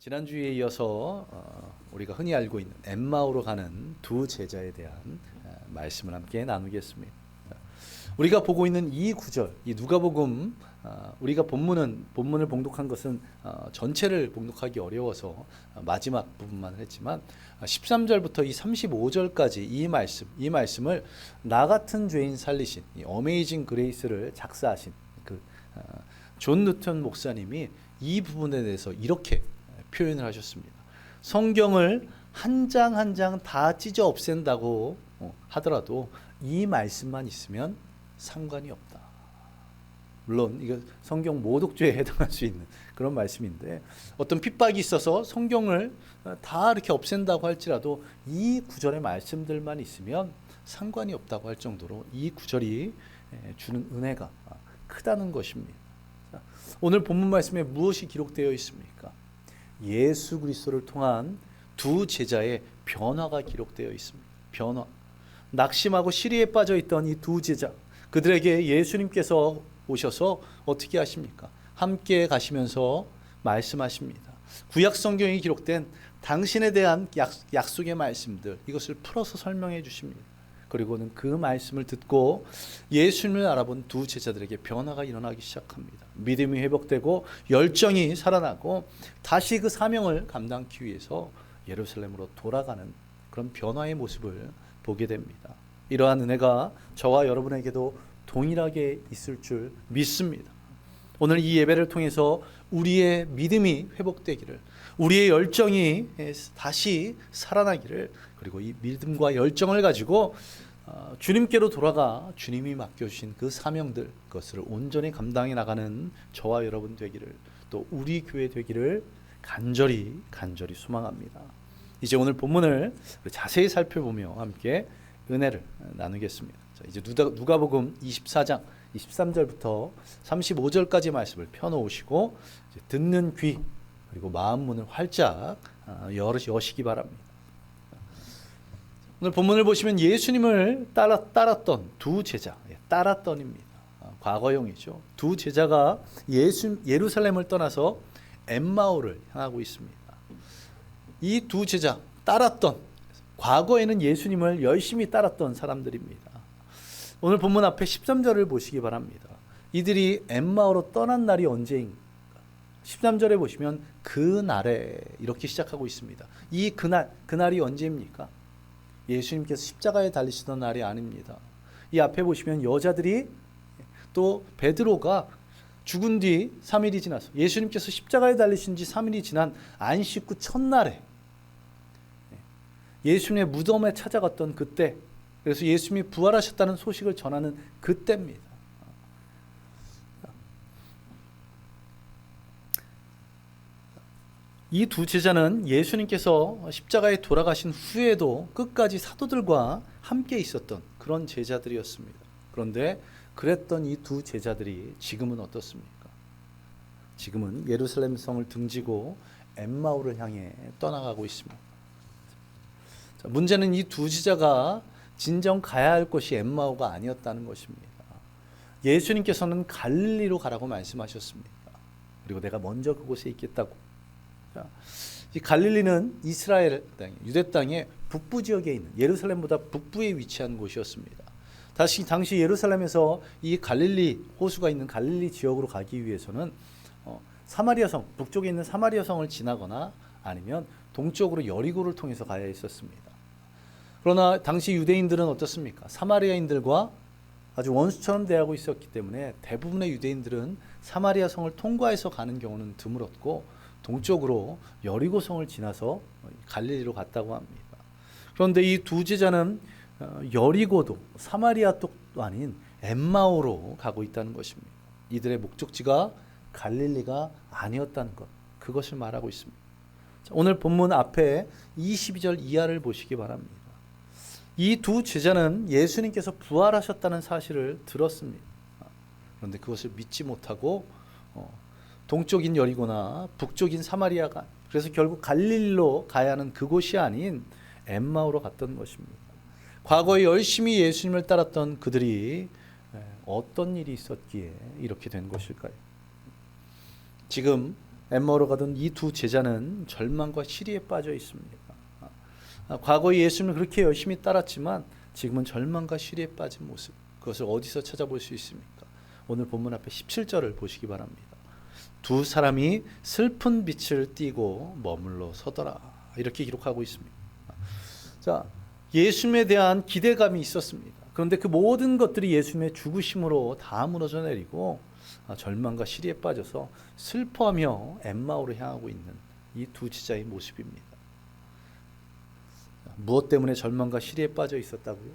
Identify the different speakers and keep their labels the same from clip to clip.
Speaker 1: 지난주에 이어서 우리가 흔히 알고 있는 엠마오로 가는 두 제자에 대한 말씀을 함께 나누겠습니다. 우리가 보고 있는 이 구절, 이 누가복음, 우리가 본문을 봉독한 것은 전체를 봉독하기 어려워서 마지막 부분만 했지만 13절부터 이 35절까지 이 말씀을 나 같은 죄인 살리신 이 어메이징 그레이스를 작사하신 존 누턴 목사님이 이 부분에 대해서 이렇게 표현을 하셨습니다. 성경을 한 장 한 장 다 찢어 없앤다고 하더라도 이 말씀만 있으면 상관이 없다. 물론 이거 성경 모독죄에 해당할 수 있는 그런 말씀인데, 어떤 핍박이 있어서 성경을 다 이렇게 없앤다고 할지라도 이 구절의 말씀들만 있으면 상관이 없다고 할 정도로 이 구절이 주는 은혜가 크다는 것입니다. 오늘 본문 말씀에 무엇이 기록되어 있습니까? 예수 그리스도를 통한 두 제자의 변화가 기록되어 있습니다. 변화. 낙심하고 시리에 빠져 있던 이 두 제자, 그들에게 예수님께서 오셔서 어떻게 하십니까? 함께 가시면서 말씀하십니다. 구약 성경에 기록된 당신에 대한 약속의 말씀들, 이것을 풀어서 설명해 주십니다. 그리고는 그 말씀을 듣고 예수님을 알아본 두 제자들에게 변화가 일어나기 시작합니다. 믿음이 회복되고 열정이 살아나고 다시 그 사명을 감당하기 위해서 예루살렘으로 돌아가는 그런 변화의 모습을 보게 됩니다. 이러한 은혜가 저와 여러분에게도 동일하게 있을 줄 믿습니다. 오늘 이 예배를 통해서 우리의 믿음이 회복되기를, 우리의 열정이 다시 살아나기를, 그리고 이 믿음과 열정을 가지고 주님께로 돌아가 주님이 맡겨주신 그 사명들, 그것을 온전히 감당해 나가는 저와 여러분 되기를, 또 우리 교회 되기를 간절히 소망합니다. 이제 오늘 본문을 자세히 살펴보며 함께 은혜를 나누겠습니다. 자, 이제 누가복음 24장 23절부터 35절까지 말씀을 펴놓으시고 이제 듣는 귀, 그리고 마음 문을 활짝 여시기 바랍니다. 오늘 본문을 보시면 예수님을 따랐던 두 제자, 따랐던입니다. 과거형이죠. 두 제자가 예루살렘을 떠나서 엠마오를 향하고 있습니다. 이 두 제자, 따랐던, 과거에는 예수님을 열심히 따랐던 사람들입니다. 오늘 본문 앞에 13절을 보시기 바랍니다. 이들이 엠마오로 떠난 날이 언제인가? 13절에 보시면 그날에 이렇게 시작하고 있습니다. 이 그날이 언제입니까? 예수님께서 십자가에 달리시던 날이 아닙니다. 이 앞에 보시면 여자들이, 또 베드로가 죽은 뒤 3일이 지나서 예수님께서 십자가에 달리신 지 3일이 지난 안식 후 첫날에 예수님의 무덤에 찾아갔던 그때, 그래서 예수님이 부활하셨다는 소식을 전하는 그때입니다. 이 두 제자는 예수님께서 십자가에 돌아가신 후에도 끝까지 사도들과 함께 있었던 그런 제자들이었습니다. 그런데 그랬던 이 두 제자들이 지금은 어떻습니까? 지금은 예루살렘 성을 등지고 엠마오를 향해 떠나가고 있습니다. 자, 문제는 이 두 제자가 진정 가야 할 곳이 엠마오가 아니었다는 것입니다. 예수님께서는 갈릴리로 가라고 말씀하셨습니다. 그리고 내가 먼저 그곳에 있겠다고. 자, 이 갈릴리는 이스라엘 땅, 유대 땅의 북부 지역에 있는, 예루살렘보다 북부에 위치한 곳이었습니다. 당시 예루살렘에서 이 갈릴리 호수가 있는 갈릴리 지역으로 가기 위해서는 사마리아 성, 북쪽에 있는 사마리아 성을 지나거나 아니면 동쪽으로 여리고를 통해서 가야 했었습니다. 그러나 당시 유대인들은 어떻습니까? 사마리아인들과 아주 원수처럼 대하고 있었기 때문에 대부분의 유대인들은 사마리아 성을 통과해서 가는 경우는 드물었고, 동쪽으로 여리고 성을 지나서 갈릴리로 갔다고 합니다. 그런데 이 두 제자는 여리고도 사마리아 쪽도 아닌 엠마오로 가고 있다는 것입니다. 이들의 목적지가 갈릴리가 아니었다는 것, 그것을 말하고 있습니다. 오늘 본문 앞에 22절 이하를 보시기 바랍니다. 이 두 제자는 예수님께서 부활하셨다는 사실을 들었습니다. 그런데 그것을 믿지 못하고 동쪽인 여리고나 북쪽인 사마리아가, 그래서 결국 갈릴리로 가야 하는 그곳이 아닌 엠마오로 갔던 것입니다. 과거에 열심히 예수님을 따랐던 그들이 어떤 일이 있었기에 이렇게 된 것일까요? 지금 엠마오로 가던 이 두 제자는 절망과 시리에 빠져 있습니다. 과거에 예수님을 그렇게 열심히 따랐지만 지금은 절망과 시리에 빠진 모습, 그것을 어디서 찾아볼 수 있습니까? 오늘 본문 앞에 17절을 보시기 바랍니다. 두 사람이 슬픈 빛을 띠고 머물러 서더라, 이렇게 기록하고 있습니다. 자, 예수님에 대한 기대감이 있었습니다. 그런데 그 모든 것들이 예수님의 죽으심으로 다 무너져 내리고 절망과 시리에 빠져서 슬퍼하며 엠마오로 향하고 있는 이 두 제자의 모습입니다. 무엇 때문에 절망과 시리에 빠져 있었다고요?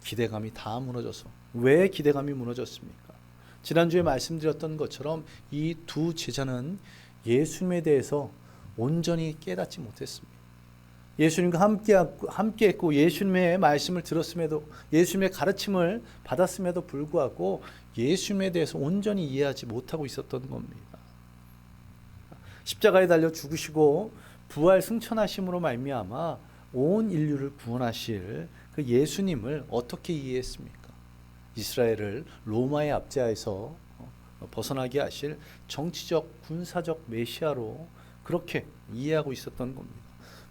Speaker 1: 기대감이 다 무너져서. 왜 기대감이 무너졌습니까? 지난주에 말씀드렸던 것처럼 이 두 제자는 예수님에 대해서 온전히 깨닫지 못했습니다. 예수님과 함께했고 예수님의 말씀을 들었음에도, 예수님의 가르침을 받았음에도 불구하고 예수님에 대해서 온전히 이해하지 못하고 있었던 겁니다. 십자가에 달려 죽으시고 부활 승천하심으로 말미암아 온 인류를 구원하실 그 예수님을 어떻게 이해했습니까? 이스라엘을 로마의 압제하에서 벗어나게 하실 정치적, 군사적 메시아로 그렇게 이해하고 있었던 겁니다.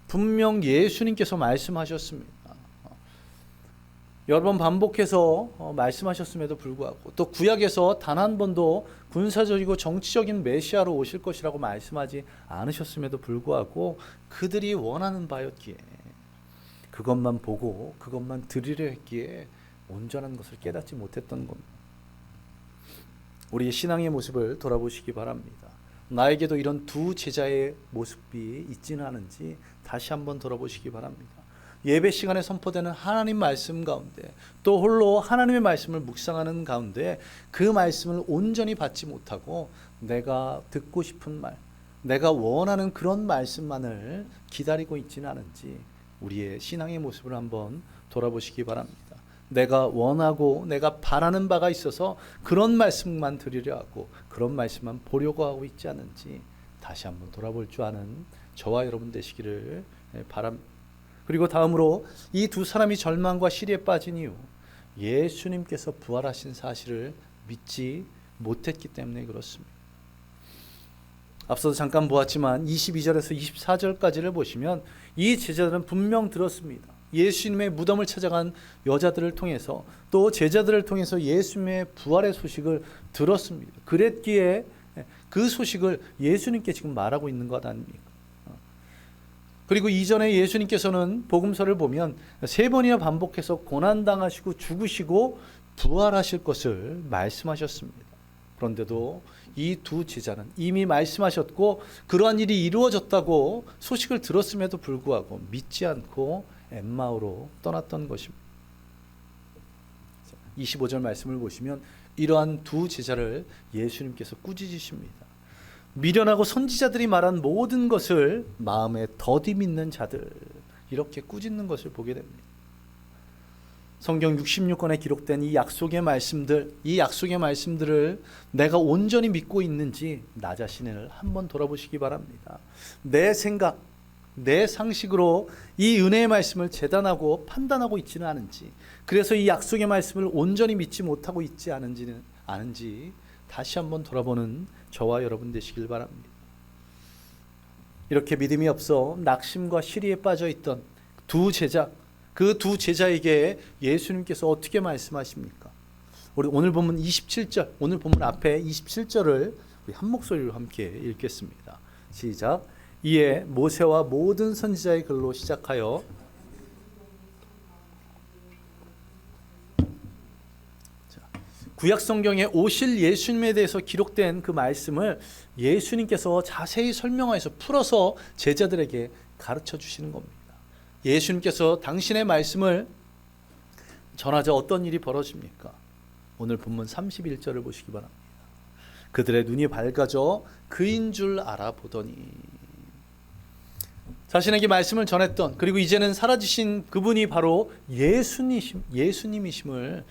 Speaker 1: 분명 예수님께서 말씀하셨습니다. 여러 번 반복해서 말씀하셨음에도 불구하고, 또 구약에서 단 한 번도 군사적이고 정치적인 메시아로 오실 것이라고 말씀하지 않으셨음에도 불구하고 그들이 원하는 바였기에, 그것만 보고 그것만 들으려 했기에 온전한 것을 깨닫지 못했던 겁니다. 우리의 신앙의 모습을 돌아보시기 바랍니다. 나에게도 이런 두 제자의 모습이 있지는 않은지 다시 한번 돌아보시기 바랍니다. 예배 시간에 선포되는 하나님 말씀 가운데, 또 홀로 하나님의 말씀을 묵상하는 가운데 그 말씀을 온전히 받지 못하고 내가 듣고 싶은 말, 내가 원하는 그런 말씀만을 기다리고 있지는 않은지 우리의 신앙의 모습을 한번 돌아보시기 바랍니다. 내가 원하고 내가 바라는 바가 있어서 그런 말씀만 들으려 하고 그런 말씀만 보려고 하고 있지 않은지 다시 한번 돌아볼 줄 아는 저와 여러분 되시기를 바랍니다. 그리고 다음으로 이 두 사람이 절망과 시리에 빠진 이유, 예수님께서 부활하신 사실을 믿지 못했기 때문에 그렇습니다. 앞서도 잠깐 보았지만 22절에서 24절까지를 보시면 이 제자들은 분명 들었습니다. 예수님의 무덤을 찾아간 여자들을 통해서, 또 제자들을 통해서 예수님의 부활의 소식을 들었습니다. 그랬기에 그 소식을 예수님께 지금 말하고 있는 것 아닙니까? 그리고 이전에 예수님께서는 복음서를 보면 3번이나 반복해서 고난당하시고 죽으시고 부활하실 것을 말씀하셨습니다. 그런데도 이 두 제자는 이미 말씀하셨고 그러한 일이 이루어졌다고 소식을 들었음에도 불구하고 믿지 않고 엠마오로 떠났던 것입니다. 25절 말씀을 보시면 이러한 두 제자를 예수님께서 꾸짖으십니다. 미련하고 선지자들이 말한 모든 것을 마음에 더디 믿는 자들, 이렇게 꾸짖는 것을 보게 됩니다. 성경 66권에 기록된 이 약속의 말씀들, 이 약속의 말씀들을 내가 온전히 믿고 있는지 나 자신을 한번 돌아보시기 바랍니다. 내 생각, 내 상식으로 이 은혜의 말씀을 재단하고 판단하고 있지는 않은지, 그래서 이 약속의 말씀을 온전히 믿지 못하고 있지 않은지 다시 한번 돌아보는 저와 여러분 되시길 바랍니다. 이렇게 믿음이 없어 낙심과 시리에 빠져 있던 두 제자, 그 두 제자에게 예수님께서 어떻게 말씀하십니까? 우리 오늘 본문 27절, 오늘 본문 앞에 27절을 우리 한 목소리로 함께 읽겠습니다. 시작. 이에 모세와 모든 선지자의 글로 시작하여 구약 성경에 오실 예수님에 대해서 기록된 그 말씀을 예수님께서 자세히 설명하여서 풀어서 제자들에게 가르쳐 주시는 겁니다. 예수님께서 당신의 말씀을 전하자 어떤 일이 벌어집니까? 오늘 본문 31절을 보시기 바랍니다. 그들의 눈이 밝아져 그인 줄 알아보더니, 자신에게 말씀을 전했던, 그리고 이제는 사라지신 그분이 바로 예수님이심을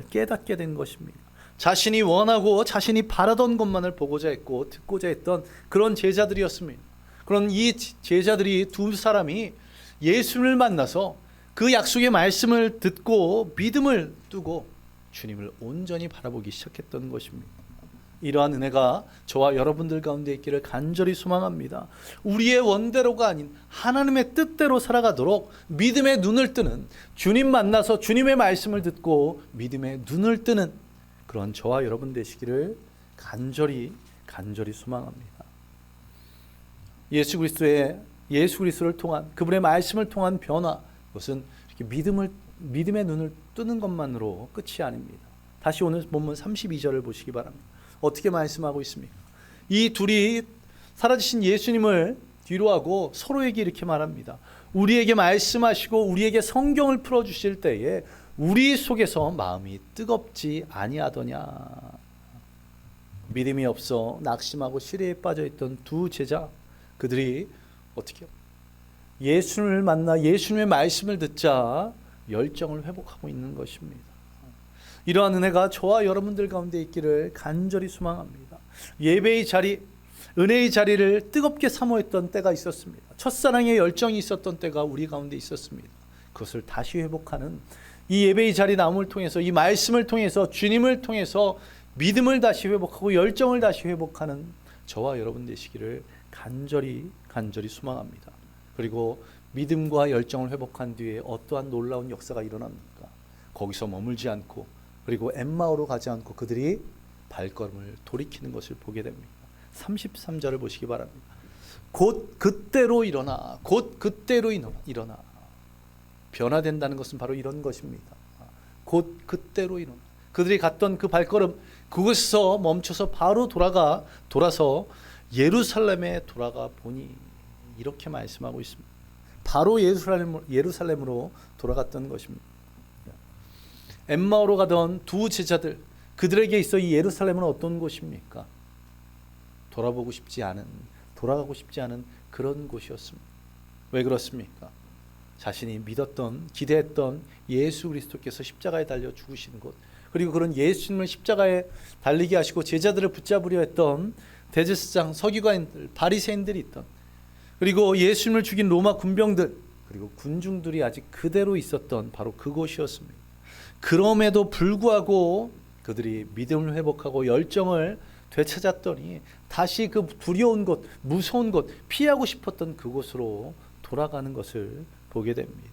Speaker 1: 깨닫게 된 것입니다. 자신이 원하고 자신이 바라던 것만을 보고자 했고 듣고자 했던 그런 제자들이었습니다. 그런 이 제자들이 두 사람이 예수님을 만나서 그 약속의 말씀을 듣고 믿음을 두고 주님을 온전히 바라보기 시작했던 것입니다. 이러한 은혜가 저와 여러분들 가운데 있기를 간절히 소망합니다. 우리의 원대로가 아닌 하나님의 뜻대로 살아가도록 믿음의 눈을 뜨는, 주님 만나서 주님의 말씀을 듣고 믿음의 눈을 뜨는 그런 저와 여러분 되시기를 간절히 소망합니다. 예수 그리스도를 통한, 그분의 말씀을 통한 변화, 그것은 이렇게 믿음의 눈을 뜨는 것만으로 끝이 아닙니다. 다시 오늘 본문 32절을 보시기 바랍니다. 어떻게 말씀하고 있습니까? 이 둘이 살아계신 예수님을 뒤로 하고 서로에게 이렇게 말합니다. 우리에게 말씀하시고 우리에게 성경을 풀어주실 때에 우리 속에서 마음이 뜨겁지 아니하더냐. 믿음이 없어 낙심하고 시래에 빠져있던 두 제자, 그들이 어떻게 예수님을 만나 예수님의 말씀을 듣자 열정을 회복하고 있는 것입니다. 이러한 은혜가 저와 여러분들 가운데 있기를 간절히 소망합니다. 예배의 자리, 은혜의 자리를 뜨겁게 사모했던 때가 있었습니다. 첫사랑의 열정이 있었던 때가 우리 가운데 있었습니다. 그것을 다시 회복하는 이 예배의 자리 나옴을 통해서, 이 말씀을 통해서, 주님을 통해서 믿음을 다시 회복하고 열정을 다시 회복하는 저와 여러분 되시기를 간절히 소망합니다. 그리고 믿음과 열정을 회복한 뒤에 어떠한 놀라운 역사가 일어납니까? 거기서 머물지 않고, 그리고 엠마오로 가지 않고 그들이 발걸음을 돌이키는 것을 보게 됩니다. 33절을 보시기 바랍니다. 곧 그때로 일어나, 곧 그때로 일어나. 변화된다는 것은 바로 이런 것입니다. 곧 그때로 일어나. 그들이 갔던 그 발걸음, 그곳에서 멈춰서 바로 돌아서 예루살렘에 돌아가 보니, 이렇게 말씀하고 있습니다. 바로 예루살렘으로 돌아갔던 것입니다. 엠마오로 가던 두 제자들, 그들에게 있어 이 예루살렘은 어떤 곳입니까? 돌아가고 싶지 않은 그런 곳이었습니다. 왜 그렇습니까? 자신이 믿었던, 기대했던 예수 그리스도께서 십자가에 달려 죽으신 곳, 그리고 그런 예수님을 십자가에 달리게 하시고 제자들을 붙잡으려 했던 대제사장, 서기관들, 바리새인들이 있던, 그리고 예수님을 죽인 로마 군병들, 그리고 군중들이 아직 그대로 있었던 바로 그곳이었습니다. 그럼에도 불구하고 그들이 믿음을 회복하고 열정을 되찾았더니 다시 그 두려운 곳, 무서운 곳, 피하고 싶었던 그곳으로 돌아가는 것을 보게 됩니다.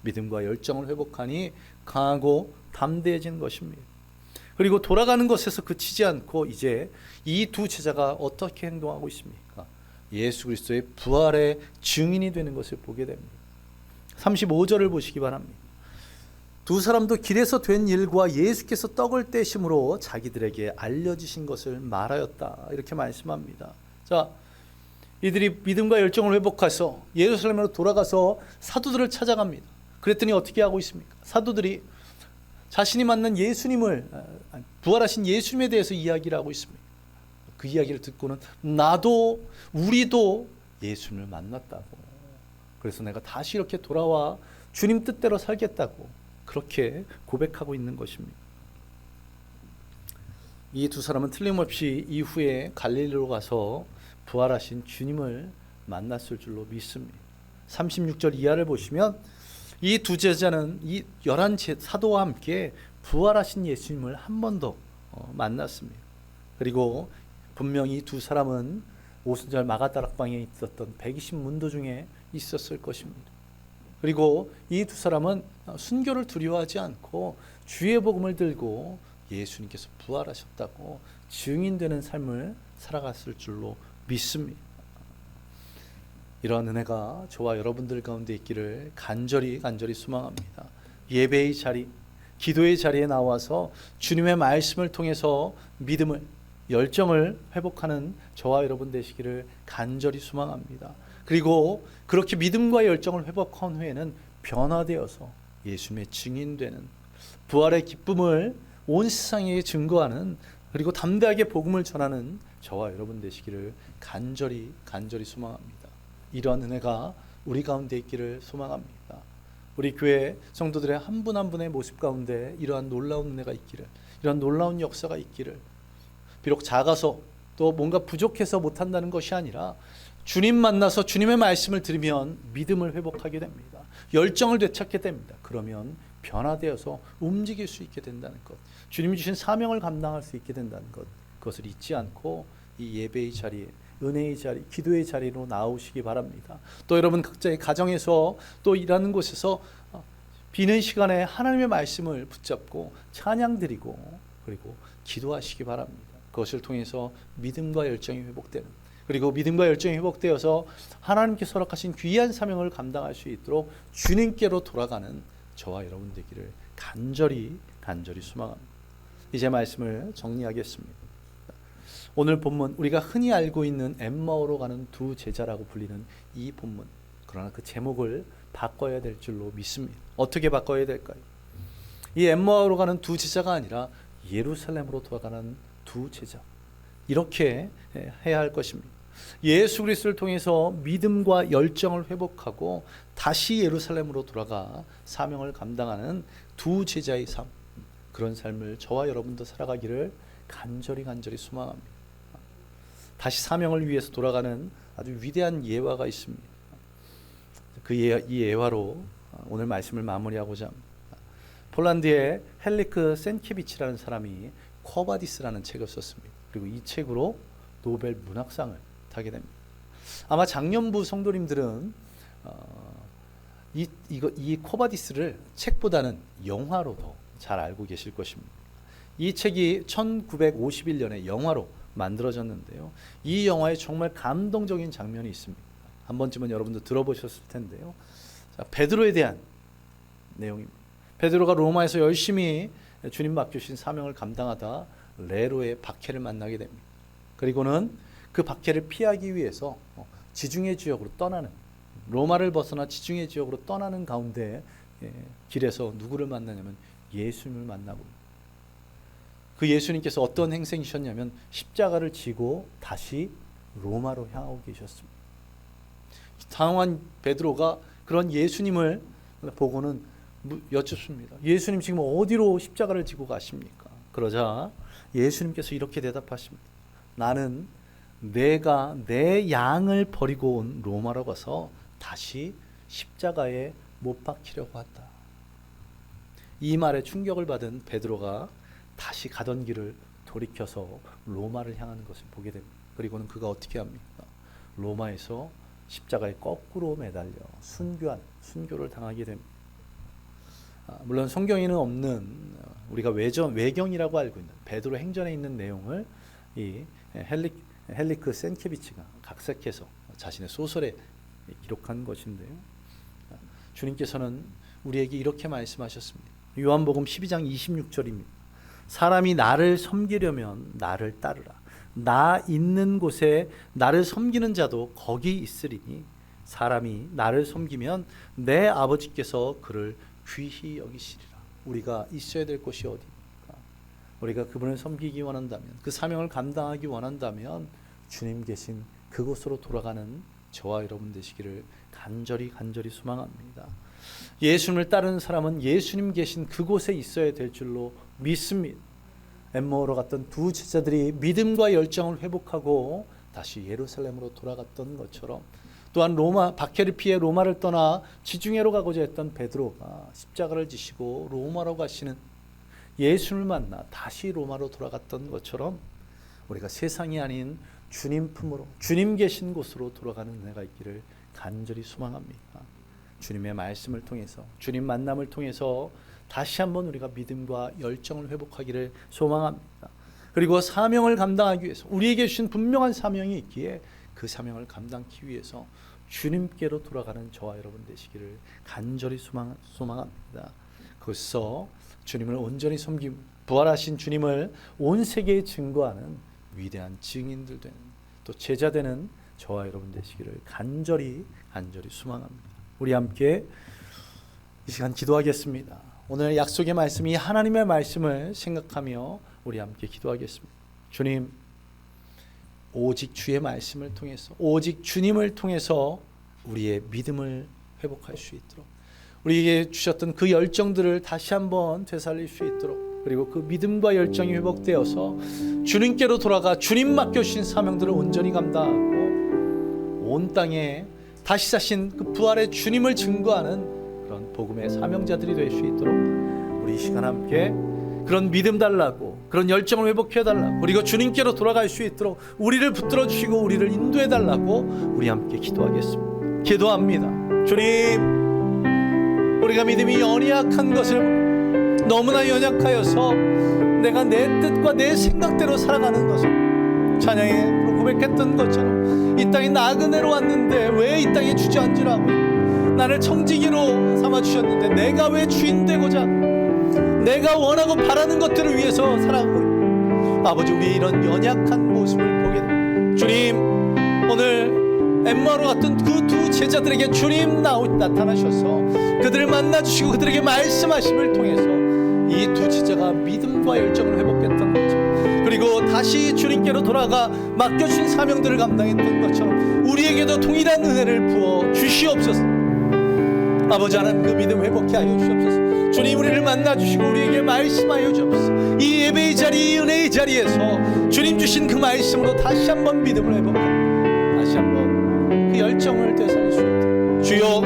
Speaker 1: 믿음과 열정을 회복하니 강하고 담대해진 것입니다. 그리고 돌아가는 것에서 그치지 않고 이제 이 두 제자가 어떻게 행동하고 있습니까? 예수 그리스도의 부활의 증인이 되는 것을 보게 됩니다. 35절을 보시기 바랍니다. 두 사람도 길에서 된 일과 예수께서 떡을 떼심으로 자기들에게 알려주신 것을 말하였다. 이렇게 말씀합니다. 자, 이들이 믿음과 열정을 회복해서 예루살렘으로 돌아가서 사도들을 찾아갑니다. 그랬더니 어떻게 하고 있습니까? 사도들이 자신이 만난 예수님을, 부활하신 예수님에 대해서 이야기를 하고 있습니다. 그 이야기를 듣고는 우리도 예수님을 만났다고, 그래서 내가 다시 이렇게 돌아와 주님 뜻대로 살겠다고 그렇게 고백하고 있는 것입니다. 이 두 사람은 틀림없이 이후에 갈릴리로 가서 부활하신 주님을 만났을 줄로 믿습니다. 36절 이하를 보시면 이 두 제자는 이 11 사도와 함께 부활하신 예수님을 한 번 더 만났습니다. 그리고 분명히 두 사람은 오순절 마가다락방에 있었던 120문도 중에 있었을 것입니다. 그리고 이 두 사람은 순교를 두려워하지 않고 주의 복음을 들고 예수님께서 부활하셨다고 증인되는 삶을 살아갔을 줄로 믿습니다. 이러한 은혜가 저와 여러분들 가운데 있기를 간절히 소망합니다. 예배의 자리, 기도의 자리에 나와서 주님의 말씀을 통해서 믿음을, 열정을 회복하는 저와 여러분 되시기를 간절히 소망합니다. 그리고 그렇게 믿음과 열정을 회복한 후에는 변화되어서 예수님의 증인되는, 부활의 기쁨을 온 세상에 증거하는, 그리고 담대하게 복음을 전하는 저와 여러분 되시기를 간절히 소망합니다. 이러한 은혜가 우리 가운데 있기를 소망합니다. 우리 교회 성도들의 한 분 한 분의 모습 가운데 이러한 놀라운 은혜가 있기를, 이러한 놀라운 역사가 있기를, 비록 작아서 또 뭔가 부족해서 못한다는 것이 아니라 주님 만나서 주님의 말씀을 들으면 믿음을 회복하게 됩니다. 열정을 되찾게 됩니다. 그러면 변화되어서 움직일 수 있게 된다는 것, 주님이 주신 사명을 감당할 수 있게 된다는 것, 그것을 잊지 않고 이 예배의 자리에, 은혜의 자리, 기도의 자리로 나오시기 바랍니다. 또 여러분 각자의 가정에서 또 일하는 곳에서 비는 시간에 하나님의 말씀을 붙잡고 찬양 드리고 그리고 기도하시기 바랍니다. 그것을 통해서 믿음과 열정이 회복되는, 그리고 믿음과 열정이 회복되어서 하나님께서 허락하신 귀한 사명을 감당할 수 있도록 주님께로 돌아가는 저와 여러분 되기를 간절히 소망합니다. 이제 말씀을 정리하겠습니다. 오늘 본문, 우리가 흔히 알고 있는 엠마오로 가는 두 제자라고 불리는 이 본문, 그러나 그 제목을 바꿔야 될 줄로 믿습니다. 어떻게 바꿔야 될까요? 이 엠마오로 가는 두 제자가 아니라 예루살렘으로 돌아가는 두 제자, 이렇게 해야 할 것입니다. 예수 그리스도를 통해서 믿음과 열정을 회복하고 다시 예루살렘으로 돌아가 사명을 감당하는 두 제자의 삶, 그런 삶을 저와 여러분도 살아가기를 간절히 소망합니다. 다시 사명을 위해서 돌아가는 아주 위대한 예화가 있습니다. 이 예화로 오늘 말씀을 마무리하고자 합니다. 폴란드의 헬리크 센케비치라는 사람이 쿼바디스라는 책을 썼습니다. 그리고 이 책으로 노벨 문학상을 타게 됩니다. 아마 작년부 성도님들은 이 쿼바디스를 책보다는 영화로 더 잘 알고 계실 것입니다. 이 책이 1951년에 영화로 만들어졌는데요. 이 영화에 정말 감동적인 장면이 있습니다. 한 번쯤은 여러분도 들어보셨을 텐데요. 자, 베드로에 대한 내용입니다. 베드로가 로마에서 열심히 주님 맡기신 사명을 감당하다 네로의 박해를 만나게 됩니다. 그리고는 그 박해를 피하기 위해서 지중해 지역으로 떠나는, 로마를 벗어나 지중해 지역으로 떠나는 가운데 길에서 누구를 만나냐면 예수님을 만나고, 그 예수님께서 어떤 행생이셨냐면 십자가를 지고 다시 로마로 향하고 계셨습니다. 당황한 베드로가 그런 예수님을 보고는 여쭙습니다. 예수님 지금 어디로 십자가를 지고 가십니까? 그러자 예수님께서 이렇게 대답하십니다. 나는 내가 내 양을 버리고 온 로마로 가서 다시 십자가에 못 박히려고 한다. 이 말에 충격을 받은 베드로가 다시 가던 길을 돌이켜서 로마를 향하는 것을 보게 됩니다. 그리고는 그가 어떻게 합니까? 로마에서 십자가에 거꾸로 매달려 순교를 당하게 됩니다. 물론 성경에는 없는, 우리가 외경이라고 알고 있는 베드로 행전에 있는 내용을 이 헬리크 센케비치가 각색해서 자신의 소설에 기록한 것인데요. 주님께서는 우리에게 이렇게 말씀하셨습니다. 요한복음 12장 26절입니다. 사람이 나를 섬기려면 나를 따르라. 나 있는 곳에 나를 섬기는 자도 거기 있으리니 사람이 나를 섬기면 내 아버지께서 그를 귀히 여기시리라. 우리가 있어야 될 곳이 어디입니까? 우리가 그분을 섬기기 원한다면, 그 사명을 감당하기 원한다면 주님 계신 그곳으로 돌아가는 저와 여러분 되시기를 간절히 소망합니다. 예수님을 따르는 사람은 예수님 계신 그곳에 있어야 될 줄로 믿습니다. 엠마오로 갔던 두 제자들이 믿음과 열정을 회복하고 다시 예루살렘으로 돌아갔던 것처럼, 또한 로마 박해를 피해 로마를 떠나 지중해로 가고자 했던 베드로가 십자가를 지시고 로마로 가시는 예수님을 만나 다시 로마로 돌아갔던 것처럼 우리가 세상이 아닌 주님 품으로, 주님 계신 곳으로 돌아가는 은혜가 있기를 간절히 소망합니다. 주님의 말씀을 통해서, 주님 만남을 통해서 다시 한번 우리가 믿음과 열정을 회복하기를 소망합니다. 그리고 사명을 감당하기 위해서, 우리에게 주신 분명한 사명이 있기에 그 사명을 감당하기 위해서 주님께로 돌아가는 저와 여러분 되시기를 간절히 소망합니다. 그래서 주님을 온전히 섬김, 부활하신 주님을 온 세계에 증거하는 위대한 증인들 되는, 또 제자 되는 저와 여러분 되시기를 간절히 소망합니다. 우리 함께 이 시간 기도하겠습니다. 오늘 약속의 말씀이 하나님의 말씀을 생각하며 우리 함께 기도하겠습니다. 주님, 오직 주의 말씀을 통해서, 오직 주님을 통해서 우리의 믿음을 회복할 수 있도록, 우리에게 주셨던 그 열정들을 다시 한번 되살릴 수 있도록, 그리고 그 믿음과 열정이 회복되어서 주님께로 돌아가 주님 맡겨주신 사명들을 온전히 감당하고 온 땅에 다시 사신 그 부활의 주님을 증거하는 그런 복음의 사명자들이 될 수 있도록 우리 이 시간 함께 그런 믿음 달라고, 그런 열정을 회복해달라고, 그리고 주님께로 돌아갈 수 있도록 우리를 붙들어 주시고 우리를 인도해달라고 우리 함께 기도하겠습니다. 기도합니다. 주님, 우리가 믿음이 연약한 것을, 너무나 연약하여서 내가 내 뜻과 내 생각대로 살아가는 것을 찬양에 고백했던 것처럼 이 땅에 나그네로 왔는데 왜 이 땅에 주저앉으라고, 나를 청지기로 삼아주셨는데 내가 왜 주인 되고자 내가 원하고 바라는 것들을 위해서 살아가고 있는 아버지, 우리의 이런 연약한 모습을 보게 됩니다. 주님, 오늘 엠마오로 갔던 그 두 제자들에게 주님 나타나셔서 그들을 만나주시고 그들에게 말씀하심을 통해서 이 두 제자가 믿음과 열정을 회복했던 거죠. 그리고 다시 주님께로 돌아가 맡겨주신 사명들을 감당했던 것처럼 우리에게도 동일한 은혜를 부어 주시옵소서. 아버지 하나님, 그 믿음 회복케 하여 주옵소서. 주님, 우리를 만나주시고 우리에게 말씀하여 주옵소서. 이 예배의 자리, 이 은혜의 자리에서 주님 주신 그 말씀으로 다시 한번 믿음을 회복하고 다시 한번 그 열정을 되살릴 수 있도록 주여,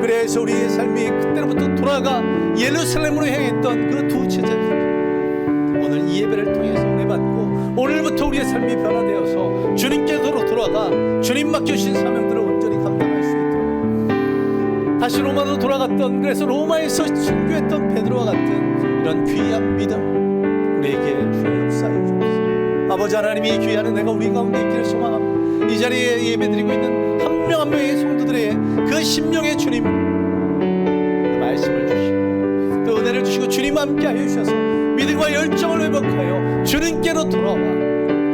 Speaker 1: 그래서 우리의 삶이 그때로부터 돌아가 예루살렘으로 향했던 그 두 제자들, 오늘 이 예배를 통해서 은혜 받고 오늘부터 우리의 삶이 변화되어서 주님께로 돌아가 주님 맡겨주신 사명들을 온전히 감당할 수 있도록 다시 로마로 돌아갔던, 그래서 로마에서 순교했던 베드로와 같은 이런 귀한 믿음 우리에게 주여 역사해 주옵소서. 아버지 하나님이 귀한 은혜가 우리 가운데 있기를 소망합니다. 이 자리에 예배드리고 있는 한 명 한 명의 성도들의 그 심령의 주님, 그 말씀을 주시고 그 은혜를 주시고 주님 함께 하여 주셔서 믿음과 열정을 회복하여 주님께로 돌아와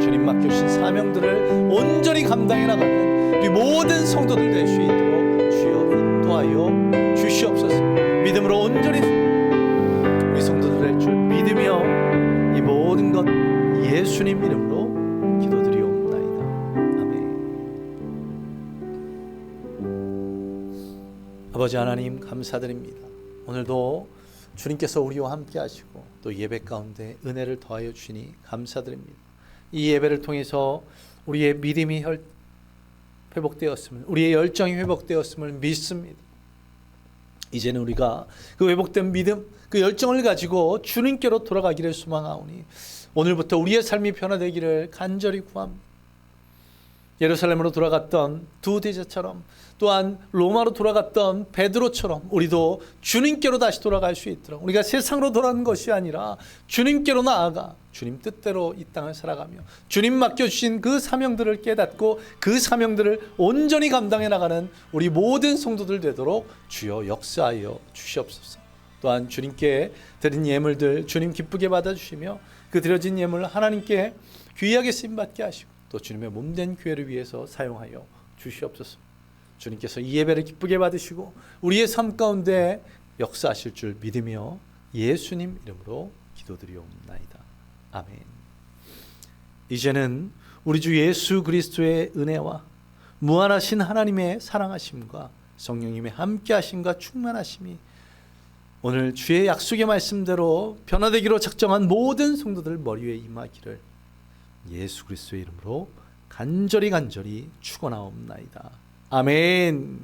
Speaker 1: 주님 맡겨주신 사명들을 온전히 감당해 나가는 우리 모든 성도들 될 수 있도록 주여 인도하여 주시옵소서. 믿음으로 온전히 우리 성도들 될 줄 믿으며 이 모든 것 예수님 이름으로 기도드리옵나이다. 아멘. 아버지 하나님, 감사드립니다. 오늘도 주님께서 우리와 함께 하시고 또 예배 가운데 은혜를 더하여 주시니 감사드립니다. 이 예배를 통해서 우리의 믿음이 회복되었음을, 우리의 열정이 회복되었음을 믿습니다. 이제는 우리가 그 회복된 믿음, 그 열정을 가지고 주님께로 돌아가기를 소망하오니 오늘부터 우리의 삶이 변화되기를 간절히 구합니다. 예루살렘으로 돌아갔던 두 제자처럼, 또한 로마로 돌아갔던 베드로처럼 우리도 주님께로 다시 돌아갈 수 있도록, 우리가 세상으로 돌아가는 것이 아니라 주님께로 나아가 주님 뜻대로 이 땅을 살아가며 주님 맡겨주신 그 사명들을 깨닫고 그 사명들을 온전히 감당해 나가는 우리 모든 성도들 되도록 주여 역사하여 주시옵소서. 또한 주님께 드린 예물들 주님 기쁘게 받아주시며 그 드려진 예물 하나님께 귀하게 쓰임받게 하시고 또 주님의 몸된 교회를 위해서 사용하여 주시옵소서. 주님께서 이 예배를 기쁘게 받으시고 우리의 삶 가운데 역사하실 줄 믿으며 예수님 이름으로 기도드리옵나이다. 아멘. 이제는 우리 주 예수 그리스도의 은혜와 무한하신 하나님의 사랑하심과 성령님의 함께하심과 충만하심이 오늘 주의 약속의 말씀대로 변화되기로 작정한 모든 성도들 머리 위에 임하기를 예수 그리스도의 이름으로 간절히 축원하옵나이다. 아멘.